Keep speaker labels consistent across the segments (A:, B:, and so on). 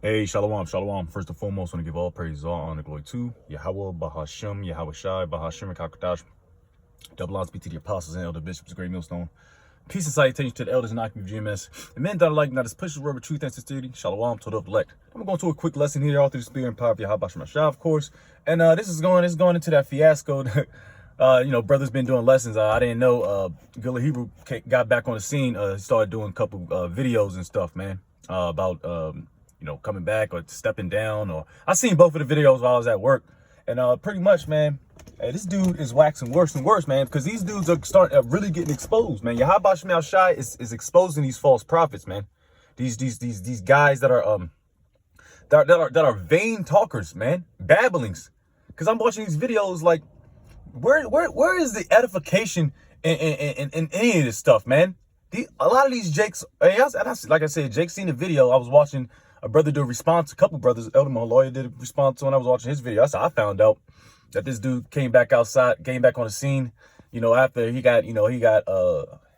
A: Hey, shalom, shalom. First and foremost, I want to give all praise, all honor, glory to Yahweh, Bahashem, Yahweh Shai, Bahashem, Kakadash. Double honors be to the apostles and elder bishops, great millstone. Peace and salutation to the elders and Akim of GMS. The men that are like, not as push the rubber, truth and sincerity. Shalom to the elect. I'm going to go to a quick lesson here, all through the spirit and power of Yahweh Shai, of course. And this is going into that fiasco. Brother's been doing lessons. I didn't know Gilla Hebrew got back on the scene. Started doing a couple videos and stuff, man, about coming back or stepping down. Or I seen both of the videos while I was at work, and pretty much, man, hey, this dude is waxing worse and worse, man, because these dudes are really getting exposed, man. Yahweh Shemel Shai is exposing these false prophets, man. These guys that are vain talkers, man, babblings. Because I'm watching these videos like, where is the edification in any of this stuff, man? A lot of these Jakes, like I said, Jake seen the video. I was watching a brother do a response. A couple brothers, Elder Mahaloya did a response when I was watching his video. That's how I found out that this dude came back on the scene, after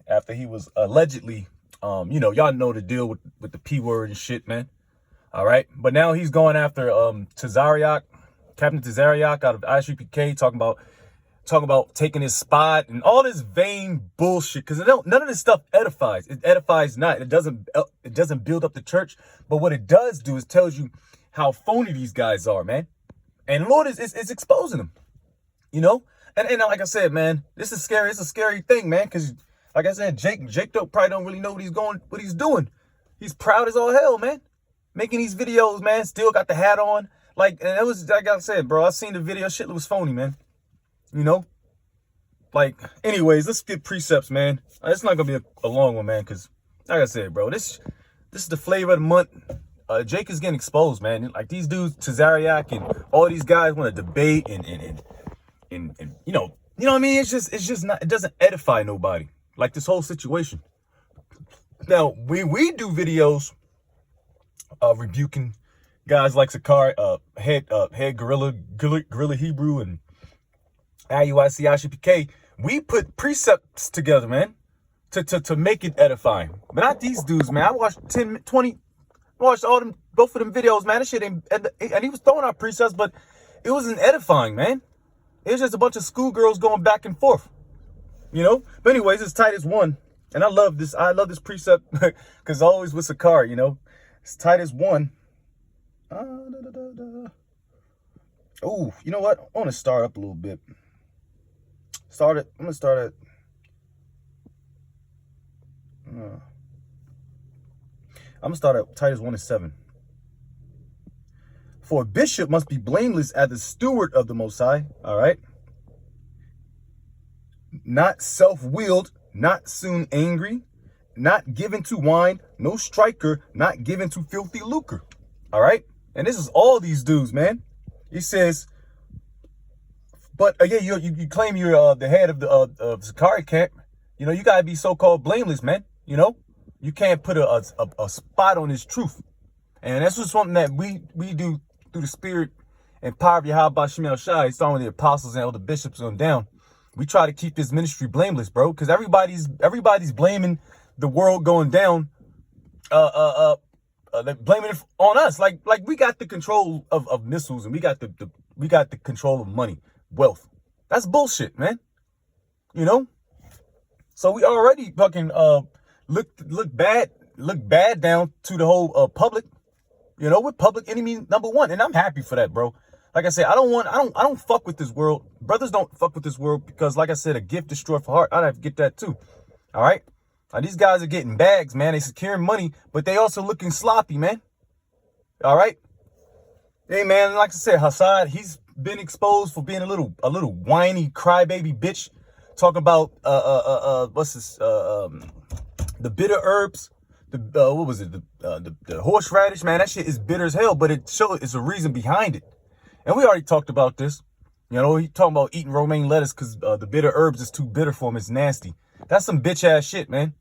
A: after he was allegedly, y'all know the deal with the P word and shit, man. All right. But now he's going after Tazariak, Captain Tazariak out of ISUPK, talking about taking his spot and all this vain bullshit, because none of this stuff edifies. It edifies not. It doesn't build up the church. But what it does do is tells you how phony these guys are, man. And the Lord is exposing them, And like I said, man, this is scary. It's a scary thing, man, because like I said, Jake probably don't really know what he's doing. He's proud as all hell, man. Making these videos, man. Still got the hat on. And it was, like I said, bro, I seen the video. Shit was phony, man. Anyways, let's get precepts, man. It's not gonna be a long one, man, because like I said, bro, this is the flavor of the month. Jake is getting exposed, man. Like these dudes, Tazariak and all these guys want to debate and you know what I mean? It's just not, it doesn't edify nobody. Like this whole situation. Now, we do videos rebuking guys like Sakari, head Gorilla Hebrew and IUIC, ISUPK, we put precepts together, man, to make it edifying. But not these dudes, man. I watched 10, 20, watched both of them videos, man. That shit ain't, and he was throwing out precepts, but it wasn't edifying, man. It was just a bunch of schoolgirls going back and forth, But anyways, it's Titus 1, and I love this precept because always with Sakari, It's Titus 1. Oh, you know what? I want to start up a little bit. I'm gonna start at Titus 1:7. For a bishop must be blameless as the steward of the Most High, all right? Not self-willed, not soon angry, not given to wine, no striker, not given to filthy lucre, all right? And this is all these dudes, man. He says, but you claim you're the head of the Sakari camp. You gotta be so-called blameless, man. You can't put a spot on his truth, and that's just something that we do through the spirit and power of Yahweh Shemel Shai, starting with the apostles and elder bishops on down. We try to keep this ministry blameless, bro, because everybody's blaming the world going down. They're blaming it on us. Like we got the control of missiles, and we got the control of money. Wealth. That's bullshit, man. So we already fucking look bad down to the whole public. We're public enemy number one, and I'm happy for that, bro. Like I said, I don't fuck with this world. Brothers don't fuck with this world because, like I said, a gift destroyed for heart. I'd have to get that too. All right. Now, these guys are getting bags, man. They securing money, but they also looking sloppy, man. All right. Hey, man. Like I said, Hassad, he's been exposed for being a little whiny crybaby bitch, talking about what's this the bitter herbs, what was it, the horseradish, man. That shit is bitter as hell, but it's a reason behind it, and we already talked about this. He talking about eating romaine lettuce because the bitter herbs is too bitter for him. It's nasty. That's some bitch ass shit, man.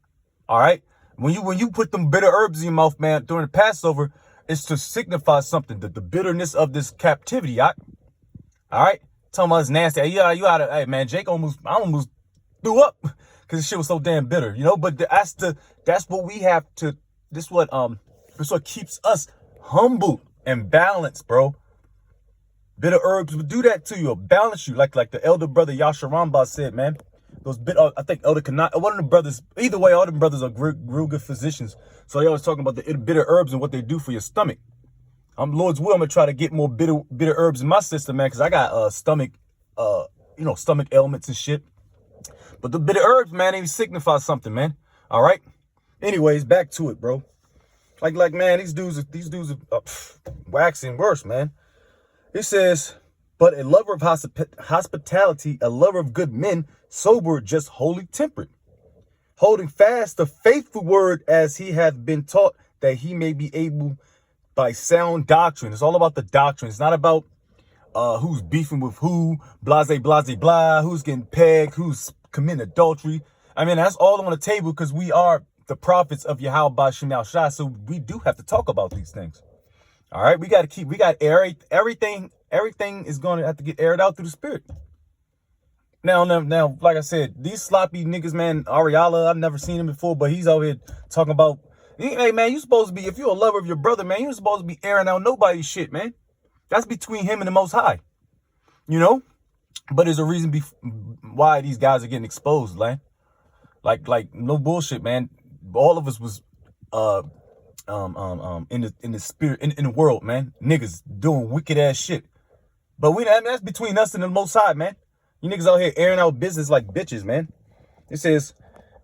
A: All right, when you put them bitter herbs in your mouth, man, during the Passover, it's to signify something, the bitterness of this captivity. All right, talking about it's nasty. Hey man, Jake I almost threw up because the shit was so damn bitter, But that's what we have to. This what keeps us humbled and balanced, bro. Bitter herbs will do that to you, balance you, like the elder brother Yasha Rambas said, man. Those I think Elder Kanai, one of the brothers, either way, all the brothers are real good physicians. So they always talking about the bitter herbs and what they do for your stomach. Lord's will, I'm gonna try to get more bitter herbs in my system, man, because I got stomach ailments and shit. But the bitter herbs, man, they signify something, man. All right. Anyways, back to it, bro. Like, man, these dudes are waxing worse, man. It says, but a lover of hospitality, a lover of good men, sober, just wholly temperate, holding fast the faithful word as he hath been taught, that he may be able by sound doctrine. It's all about the doctrine. It's not about who's beefing with who, blase, blah, who's getting pegged, who's committing adultery. I mean, that's all on the table because we are the prophets of Yahweh Ba'Shem Yahweh Shai, so we do have to talk about these things. All right, we got to air everything. Everything is going to have to get aired out through the spirit. Now, like I said, these sloppy niggas, man, Ariala, I've never seen him before, but he's out here talking about, hey, man, you supposed to be, if you're a lover of your brother, man, you're supposed to be airing out nobody's shit, man. That's between him and the Most High, you know? But there's a reason why these guys are getting exposed, man. Like no bullshit, man. All of us was in the spirit, in the world, man. Niggas doing wicked ass shit. But that's between us and the Most High, man. You niggas out here airing out business like bitches, man. It says,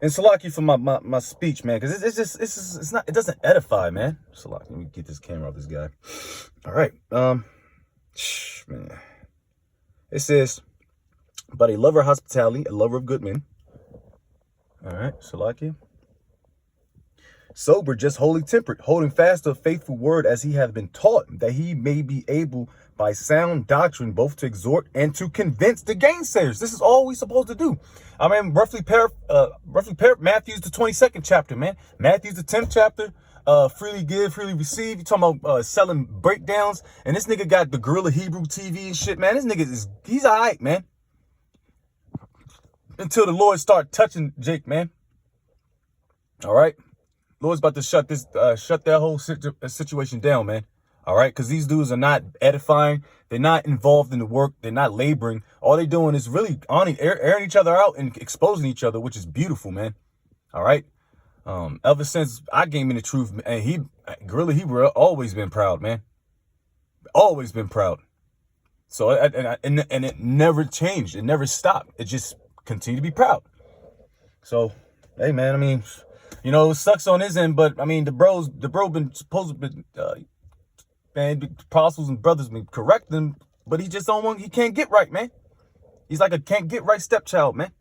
A: and Salaki for my speech, man, because it doesn't edify, man. Salaki, let me get this camera off this guy. All right, man. It says, but a lover of hospitality, a lover of good men. All right, Salaki. Sober, just wholly temperate, holding fast the faithful word as he hath been taught, that he may be able by sound doctrine both to exhort and to convince the gainsayers. This is all we supposed to do. I mean, roughly Matthew's the 22nd chapter, man. Matthew's the 10th chapter. Freely give, freely receive. You talking about selling breakdowns, and this nigga got the Gorilla Hebrew TV and shit, man. This nigga he's all right, man. Until the Lord start touching Jake, man. All right. Lord's about to shut that whole situation down, man. All right, because these dudes are not edifying. They're not involved in the work. They're not laboring. All they're doing is really airing each other out and exposing each other, which is beautiful, man. All right. Ever since I came in the truth, and Gorilla Hebrew always been proud, man. Always been proud. So and it never changed. It never stopped. It just continued to be proud. So, hey, man. I mean, you know, it sucks on his end, but I mean, the bro been supposed to be, man, the apostles and brothers been correcting him, but he just he can't get right, man. He's like a can't get right stepchild, man.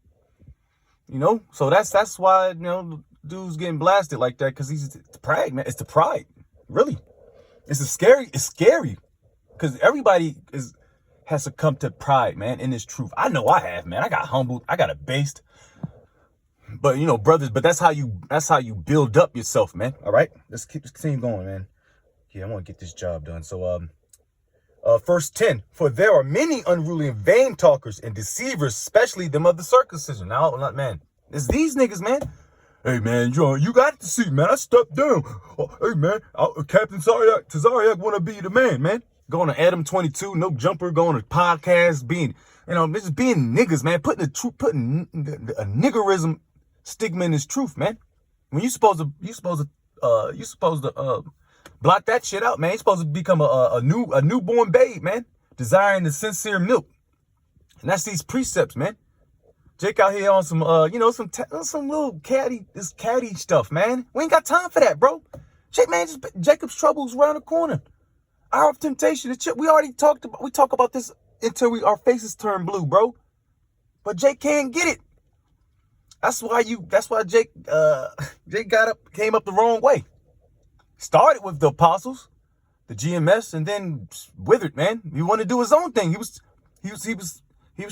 A: You know, so that's why, you know, dude's getting blasted like that, because it's pride, man. It's the pride, really. It's scary, because everybody has succumbed to pride, man, in this truth. I know I have, man. I got humbled, I got abased. But, you know, brothers, but that's how you build up yourself, man. All right, let's continue going, man. Yeah, I want to get this job done. So, verse 10, for there are many unruly and vain talkers and deceivers, especially them of the circumcision. Now, man, it's these niggas, man. Hey, man, you got to see, man. I stepped down. Oh, hey, man, Captain Tazariak want to be the man. Going to Adam 22, no jumper, going to podcasts, being, you know, just being niggas, man. Putting a niggerism stigma in his truth, man. When you supposed to block that shit out, man. You're supposed to become a newborn babe, man, desiring the sincere milk. And that's these precepts, man. Jake out here on some some little catty stuff, man. We ain't got time for that, bro. Jake, man, Jacob's trouble's around the corner. Hour of temptation. We talk about this until our faces turn blue, bro. But Jake can't get it. That's why Jake came up the wrong way. Started with the apostles, the GMS, and then withered, man. He wanted to do his own thing. He was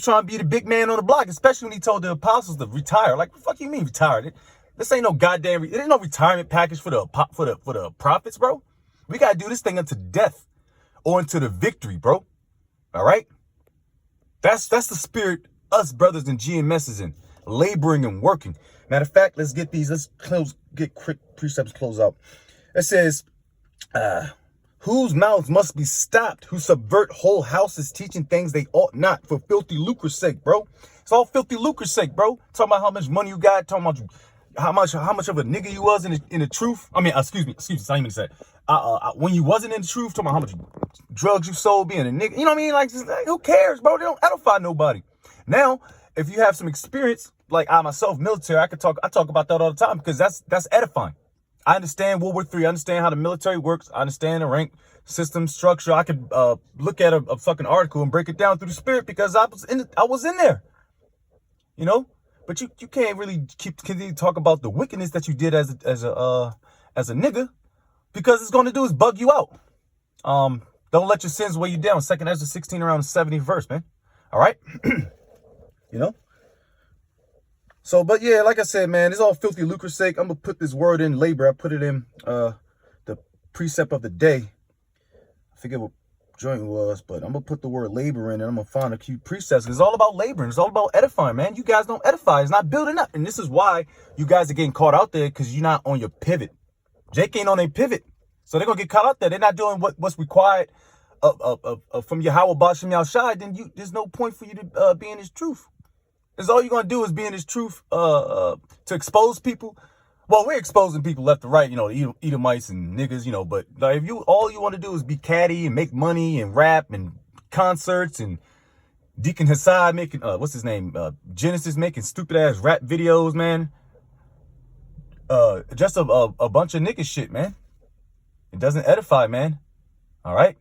A: trying to be the big man on the block, especially when he told the apostles to retire. Like, what the fuck you mean retired? This ain't no goddamn. There ain't no retirement package for the prophets, bro. We gotta do this thing unto death or into the victory, bro. All right. That's the spirit us brothers and GMSs in, laboring and working. Matter of fact, let's get quick precepts closed out. It says, whose mouths must be stopped, who subvert whole houses, teaching things they ought not, for filthy lucre's sake, bro. It's all filthy lucre's sake, bro. Talking about how much money you got, talking about how much of a nigga you was in the truth. I mean, excuse me, it's not even say. When you wasn't in the truth, talking about how much drugs you sold, being a nigga. You know what I mean? Like, just, like, who cares, bro? They don't edify nobody. Now, if you have some experience, like I myself, military, I talk about that all the time, because that's edifying. I understand World War III. I understand how the military works. I understand the rank system structure. I could look at a fucking article and break it down through the spirit, because I was in there, you know. But you can't really continue to talk about the wickedness that you did as a nigga, because it's going to do is bug you out. Don't let your sins weigh you down. 2nd Ezra 16 around the 70th verse, man. All right, you know. So, but yeah, like I said, man, it's all filthy lucre's sake. I'm going to put this word in labor. I put it in the precept of the day. I forget what joint it was, but I'm going to put the word labor in, and I'm going to find a few precepts. It's all about laboring. It's all about edifying, man. You guys don't edify. It's not building up. And this is why you guys are getting caught out there, because you're not on your pivot. Jake ain't on a pivot. So they're going to get caught out there. They're not doing what's required from Yahweh Bashem Yahushai. Then there's no point for you to be in his truth. Because all you're going to do is be in his truth to expose people. Well, we're exposing people left and right, you know, Edomites and niggas, you know. But like, if all you want to do is be catty and make money and rap and concerts, and Deacon Hassad making, what's his name? Genesis making stupid ass rap videos, man. Just a bunch of nigga shit, man. It doesn't edify, man. All right.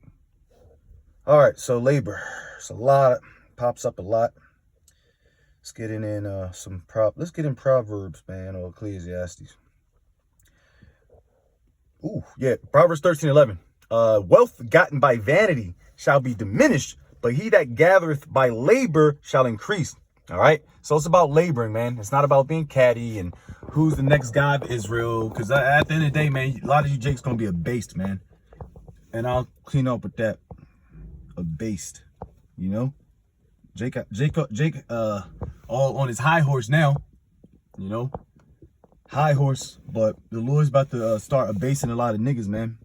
A: All right. So labor. It's a lot. Pops up a lot. Let's get in let's get in Proverbs, man, or Ecclesiastes. Ooh, yeah, Proverbs 13:11. Wealth gotten by vanity shall be diminished, but he that gathereth by labor shall increase. All right, so it's about laboring, man. It's not about being catty and who's the next guy of Israel, because at the end of the day, man, a lot of you Jake's gonna be abased, man. And I'll clean up with that. Abased, you know. Jake, all on his high horse now, you know, high horse. But the Lord's about to start abasing a lot of niggas, man.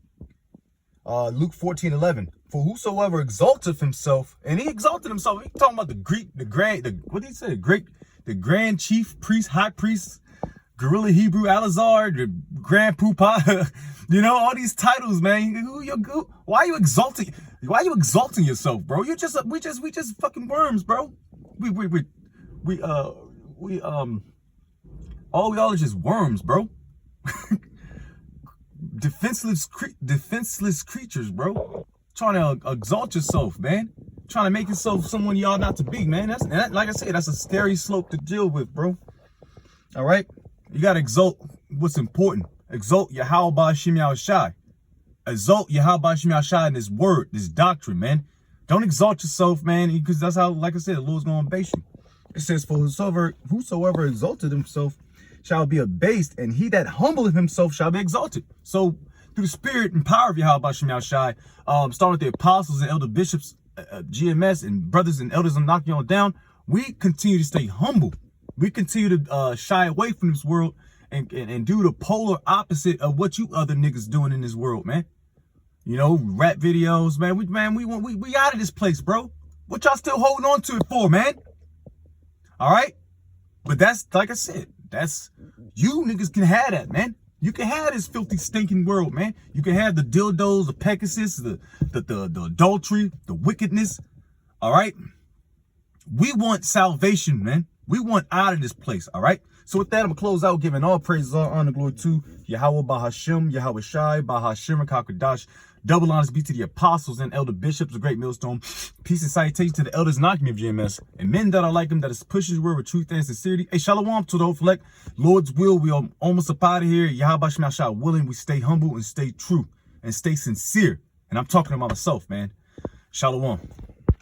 A: Luke 14:11. For whosoever exalteth himself, and he exalted himself. He talking about what did he say? The grand chief priest, high priest, gorilla Hebrew, Alazar, the grand poopah. You know, all these titles, man. Why are you exalting? Why are you exalting yourself, bro? We just fucking worms, bro. All we are just worms, bro. defenseless creatures, bro. Trying to exalt yourself, man. Trying to make yourself someone you ought not to be, man. That, like I said, that's a scary slope to deal with, bro. All right, you gotta exalt what's important. Exalt Yahweh Bashem Yahushai. Exalt Yahweh Bashem Yahushai in this word, this doctrine, man. Don't exalt yourself, man, because that's how, like I said, the Lord's going to abase you. It says, for whosoever exalted himself shall be abased, and he that humbleth himself shall be exalted. So, through the spirit and power of Yahweh Bashem Yahushai, starting with the apostles and elder bishops, GMS, and brothers and elders, and knocking on down, we continue to stay humble. We continue to shy away from this world and do the polar opposite of what you other niggas doing in this world, man. You know, rap videos, man. We out of this place, bro. What y'all still holding on to it for, man? All right, but that's, like I said, that's, you niggas can have that, man. You can have this filthy, stinking world, man. You can have the dildos, the Pegasus, the adultery, the wickedness. All right, we want salvation, man. We want out of this place. All right. So with that, I'm going to close out giving all praises, all honor, glory to Yahweh Bahashem, Yahweh Shai, Bahashem, Kakadash. Double honors be to the apostles and elder bishops, a great millstone. Peace and salutation to the elders and of GMS. And men that are like him, that is pushes word with truth and sincerity. Hey, shalom to the whole fleck. Lord's will, we are almost up out of here. Yahweh Shai willing, we stay humble and stay true and stay sincere. And I'm talking about myself, man. Shalom.